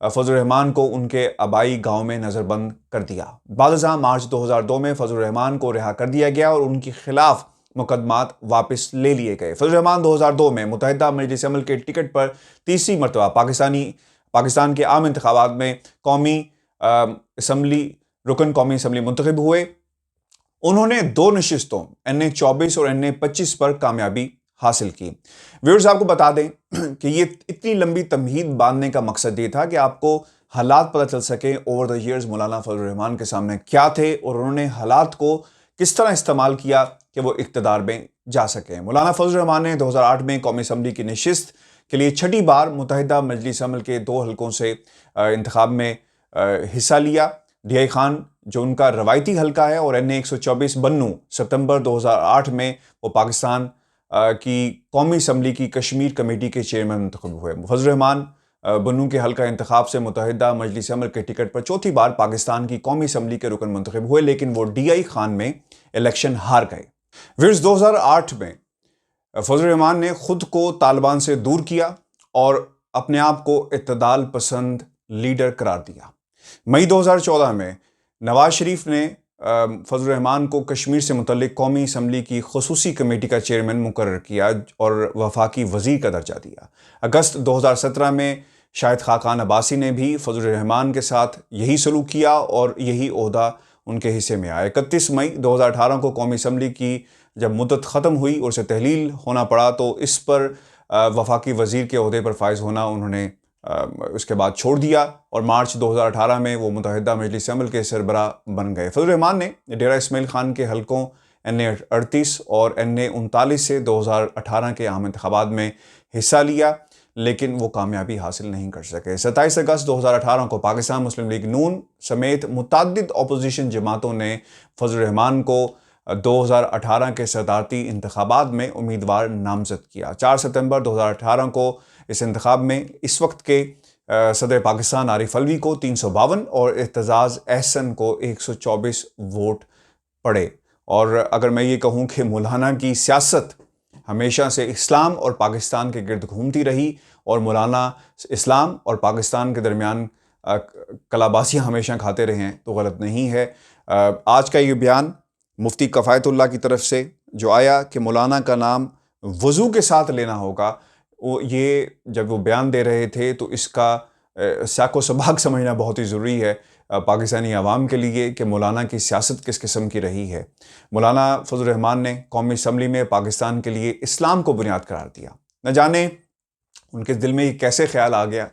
فضل الرحمان کو ان کے آبائی گاؤں میں نظر بند کر دیا۔ بعد ازاں مارچ 2002 میں فضل الرحمان کو رہا کر دیا گیا اور ان کے خلاف مقدمات واپس لے لیے گئے۔ فضل الرحمان 2002 میں متحدہ مجلس عمل کے ٹکٹ پر تیسری مرتبہ پاکستان کے عام انتخابات میں رکن قومی اسمبلی منتخب ہوئے۔ انہوں نے 2 نشستوں NA 24 اور NA 25 پر کامیابی حاصل کی۔ ویورز آپ کو بتا دیں کہ یہ اتنی لمبی تمہید باندھنے کا مقصد یہ تھا کہ آپ کو حالات پتہ چل سکیں اوور دا ایئرز مولانا فضل الرحمان کے سامنے کیا تھے اور انہوں نے حالات کو کس طرح استعمال کیا کہ وہ اقتدار میں جا سکیں۔ مولانا فضل الرحمان نے 2008 میں قومی اسمبلی کی نشست کے لیے چھٹی بار متحدہ مجلس عمل کے 2 حلقوں سے انتخاب میں حصہ لیا۔ DI خان جو ان کا روایتی حلقہ ہے اور NA 124 بنو ستمبر 2008 میں وہ پاکستان کی قومی اسمبلی کی کشمیر کمیٹی کے چیئرمین منتخب ہوئے۔ فضل الرحمان بنو کے حلقہ انتخاب سے متحدہ مجلس عمل کے ٹکٹ پر چوتھی بار پاکستان کی قومی اسمبلی کے رکن منتخب ہوئے، لیکن وہ DI خان میں الیکشن ہار گئے۔ ویورز 2008 میں فضل الرحمان نے خود کو طالبان سے دور کیا اور اپنے آپ کو اعتدال پسند لیڈر قرار دیا۔ مئی 2014 میں نواز شریف نے فضل الرحمان کو کشمیر سے متعلق قومی اسمبلی کی خصوصی کمیٹی کا چیئرمین مقرر کیا اور وفاقی وزیر کا درجہ دیا۔ اگست 2017 میں شاہد خاقان عباسی نے بھی فضل الرحمان کے ساتھ یہی سلوک کیا اور یہی عہدہ ان کے حصے میں آیا۔ 31 مئی 2018 کو قومی اسمبلی کی جب مدت ختم ہوئی اور اسے تحلیل ہونا پڑا تو اس پر وفاقی وزیر کے عہدے پر فائز ہونا انہوں نے اس کے بعد چھوڑ دیا اور مارچ 2018 میں وہ متحدہ مجلس عمل کے سربراہ بن گئے۔ فضل الرحمان نے ڈیرہ اسماعیل خان کے حلقوں NA 38 اور NA 39 سے 2018 کے عام انتخابات میں حصہ لیا، لیکن وہ کامیابی حاصل نہیں کر سکے۔ 27 اگست 2018 کو پاکستان مسلم لیگ نون سمیت متعدد اپوزیشن جماعتوں نے فضل الرحمان کو 2018 کے صدارتی انتخابات میں امیدوار نامزد کیا۔ 4 ستمبر 2018 کو اس انتخاب میں اس وقت کے صدر پاکستان عارف علوی کو 352 اور اعتزاز احسن کو 124 ووٹ پڑے۔ اور اگر میں یہ کہوں کہ مولانا کی سیاست ہمیشہ سے اسلام اور پاکستان کے گرد گھومتی رہی اور مولانا اسلام اور پاکستان کے درمیان کلاباسیاں ہمیشہ کھاتے رہے ہیں تو غلط نہیں ہے۔ آج کا یہ بیان مفتی کفایت اللہ کی طرف سے جو آیا کہ مولانا کا نام وضو کے ساتھ لینا ہوگا، یہ جب وہ بیان دے رہے تھے تو اس کا سیاق و سباق سمجھنا بہت ہی ضروری ہے پاکستانی عوام کے لیے کہ مولانا کی سیاست کس قسم کی رہی ہے۔ مولانا فضل الرحمان نے قومی اسمبلی میں پاکستان کے لیے اسلام کو بنیاد قرار دیا۔ نہ جانے ان کے دل میں یہ کیسے خیال آ گیا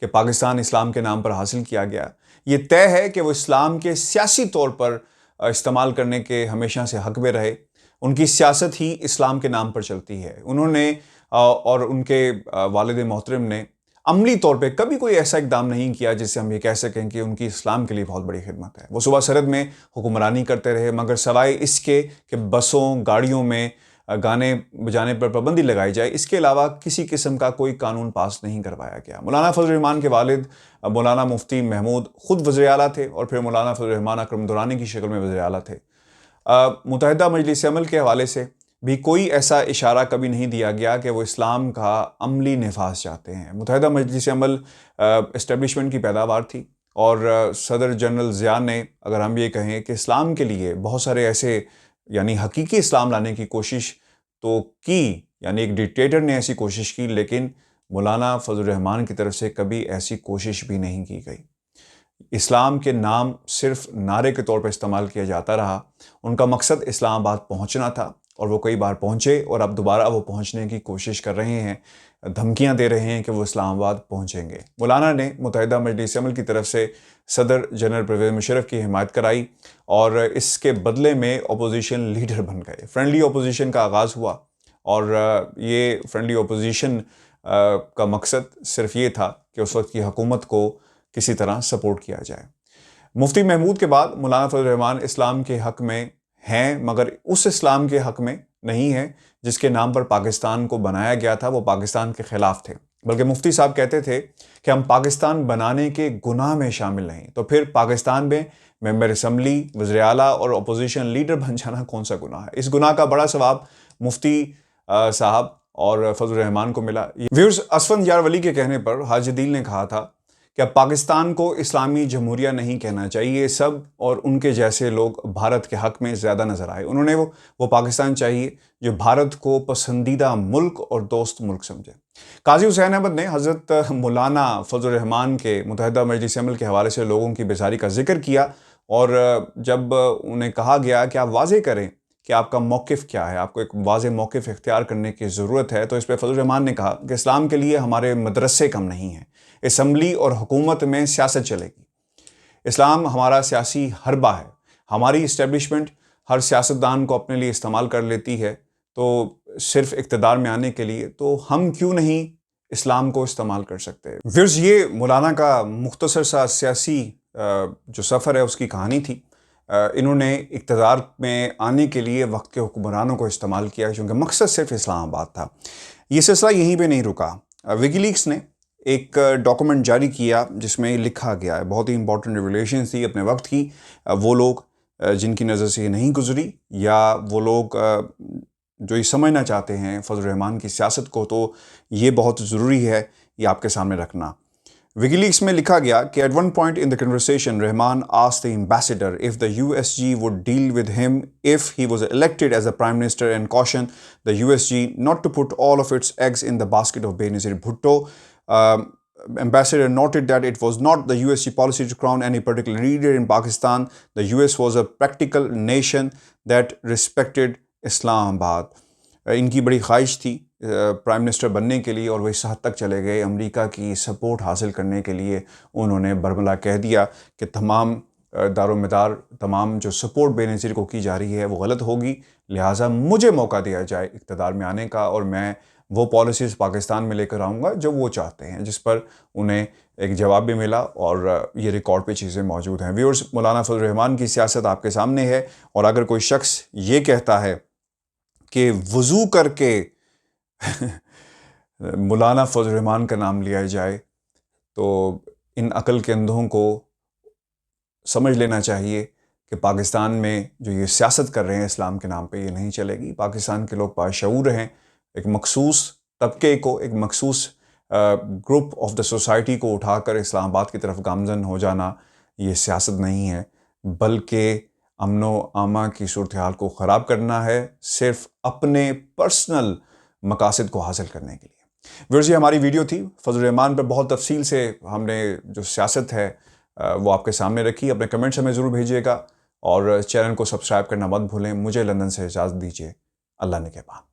کہ پاکستان اسلام کے نام پر حاصل کیا گیا۔ یہ طے ہے کہ وہ اسلام کے سیاسی طور پر استعمال کرنے کے ہمیشہ سے حق میں رہے۔ ان کی سیاست ہی اسلام کے نام پر چلتی ہے۔ انہوں نے اور ان کے والد محترم نے عملی طور پہ کبھی کوئی ایسا اقدام نہیں کیا جس سے ہم یہ کہہ سکیں کہ ان کی اسلام کے لیے بہت بڑی خدمت ہے۔ وہ صوبہ سرحد میں حکمرانی کرتے رہے، مگر سوائے اس کے کہ بسوں گاڑیوں میں گانے بجانے پر پابندی لگائی جائے، اس کے علاوہ کسی قسم کا کوئی قانون پاس نہیں کروایا گیا۔ مولانا فضل الرحمان کے والد مولانا مفتی محمود خود وزیر اعلیٰ تھے اور پھر مولانا فضل الرحمان اکرم دورانی کی شکل میں وزیر اعلیٰ تھے۔ متحدہ مجلس عمل کے حوالے سے بھی کوئی ایسا اشارہ کبھی نہیں دیا گیا کہ وہ اسلام کا عملی نفاذ چاہتے ہیں۔ متحدہ مجلس عمل اسٹیبلشمنٹ کی پیداوار تھی اور صدر جنرل ضیاء نے اگر ہم یہ کہیں کہ اسلام کے لیے بہت سارے ایسے یعنی حقیقی اسلام لانے کی کوشش تو کی، یعنی ایک ڈکٹیٹر نے ایسی کوشش کی، لیکن مولانا فضل الرحمان کی طرف سے کبھی ایسی کوشش بھی نہیں کی گئی۔ اسلام کے نام صرف نعرے کے طور پر استعمال کیا جاتا رہا۔ ان کا مقصد اسلام آباد پہنچنا تھا اور وہ کئی بار پہنچے اور اب دوبارہ وہ پہنچنے کی کوشش کر رہے ہیں، دھمکیاں دے رہے ہیں کہ وہ اسلام آباد پہنچیں گے۔ مولانا نے متحدہ مجلس عمل کی طرف سے صدر جنرل پرویز مشرف کی حمایت کرائی اور اس کے بدلے میں اپوزیشن لیڈر بن گئے۔ فرینڈلی اپوزیشن کا آغاز ہوا اور یہ فرینڈلی اپوزیشن کا مقصد صرف یہ تھا کہ اس وقت کی حکومت کو کسی طرح سپورٹ کیا جائے۔ مفتی محمود کے بعد مولانا فضل الرحمان اسلام کے حق میں ہیں، مگر اس اسلام کے حق میں نہیں ہیں جس کے نام پر پاکستان کو بنایا گیا تھا۔ وہ پاکستان کے خلاف تھے، بلکہ مفتی صاحب کہتے تھے کہ ہم پاکستان بنانے کے گناہ میں شامل نہیں، تو پھر پاکستان میں ممبر اسمبلی، وزیر اعلیٰ اور اپوزیشن لیڈر بن جانا کون سا گناہ ہے؟ اس گناہ کا بڑا ثواب مفتی صاحب اور فضل الرحمان کو ملا۔ ویورز، اسفند یار ولی کے کہنے پر حاج دل نے کہا تھا کہ اب پاکستان کو اسلامی جمہوریہ نہیں کہنا چاہیے سب، اور ان کے جیسے لوگ بھارت کے حق میں زیادہ نظر آئے. انہوں نے وہ پاکستان چاہیے جو بھارت کو پسندیدہ ملک اور دوست ملک سمجھے. قاضی حسین احمد نے حضرت مولانا فضل الرحمان کے متحدہ مجلس عمل کے حوالے سے لوگوں کی بیزاری کا ذکر کیا، اور جب انہیں کہا گیا کہ آپ واضح کریں کہ آپ کا موقف کیا ہے، آپ کو ایک واضح موقف اختیار کرنے کی ضرورت ہے، تو اس پہ فضل الرحمان نے کہا کہ اسلام کے لیے ہمارے مدرسے کم نہیں ہیں، اسمبلی اور حکومت میں سیاست چلے گی. اسلام ہمارا سیاسی حربہ ہے. ہماری اسٹیبلشمنٹ ہر سیاستدان کو اپنے لیے استعمال کر لیتی ہے، تو صرف اقتدار میں آنے کے لیے، تو ہم کیوں نہیں اسلام کو استعمال کر سکتے. ویئرز، یہ مولانا کا مختصر سا سیاسی جو سفر ہے اس کی کہانی تھی. انہوں نے اقتدار میں آنے کے لیے وقت کے حکمرانوں کو استعمال کیا، کیونکہ مقصد صرف اسلام آباد تھا. یہ سلسلہ یہیں پہ نہیں رکا. وکی لیکس نے ایک ڈاکومنٹ جاری کیا جس میں لکھا گیا ہے، بہت ہی امپورٹنٹ ریویلیشنز تھی اپنے وقت کی. وہ لوگ جن کی نظر سے یہ نہیں گزری، یا وہ لوگ جو یہ سمجھنا چاہتے ہیں فضل الرحمان کی سیاست کو، تو یہ بہت ضروری ہے یہ آپ کے سامنے رکھنا. وکی لیکس میں لکھا گیا کہ at one point in the conversation Rahman asked the ambassador if the USG would deal with him if he was elected as a prime minister and cautioned the USG not to put all of its eggs in the basket of Benazir Bhutto. Ambassador noted that it was not the USG policy to crown any particular leader in Pakistan. The US was a practical nation that respected Islamabad. ان کی بڑی خواہش تھی prime minister بننے کے لیے، اور وہ اس حد تک چلے گئے امریکہ کی سپورٹ حاصل کرنے کے لیے انہوں نے برملا کہہ دیا کہ تمام دار و مدار، تمام جو سپورٹ بے نظیر کو کی جا رہی ہے وہ غلط ہوگی، لہٰذا مجھے موقع دیا جائے اقتدار میں آنے کا، اور میں وہ پالیسیز پاکستان میں لے کر آؤں گا جو وہ چاہتے ہیں. جس پر انہیں ایک جواب بھی ملا، اور یہ ریکارڈ پہ چیزیں موجود ہیں. ویورز، مولانا فضل الرحمان کی سیاست آپ کے سامنے ہے، اور اگر کوئی شخص یہ کہتا ہے کہ وضو کر کے مولانا فضل الرحمان کا نام لیا جائے، تو ان عقل کے اندھوں کو سمجھ لینا چاہیے کہ پاکستان میں جو یہ سیاست کر رہے ہیں اسلام کے نام پہ، یہ نہیں چلے گی. پاکستان کے لوگ باشعور ہیں. ایک مخصوص طبقے کو، ایک مخصوص گروپ آف دا سوسائٹی کو اٹھا کر اسلام آباد کی طرف گامزن ہو جانا یہ سیاست نہیں ہے، بلکہ امن و امان کی صورتحال کو خراب کرنا ہے، صرف اپنے پرسنل مقاصد کو حاصل کرنے کے لیے. ویورز، یہ ہماری ویڈیو تھی. فضل الرحمان پر بہت تفصیل سے ہم نے جو سیاست ہے وہ آپ کے سامنے رکھی. اپنے کمنٹس ہمیں ضرور بھیجیے گا، اور چینل کو سبسکرائب کرنا مت بھولیں. مجھے لندن سے اجازت دیجیے. اللہ نگہبان.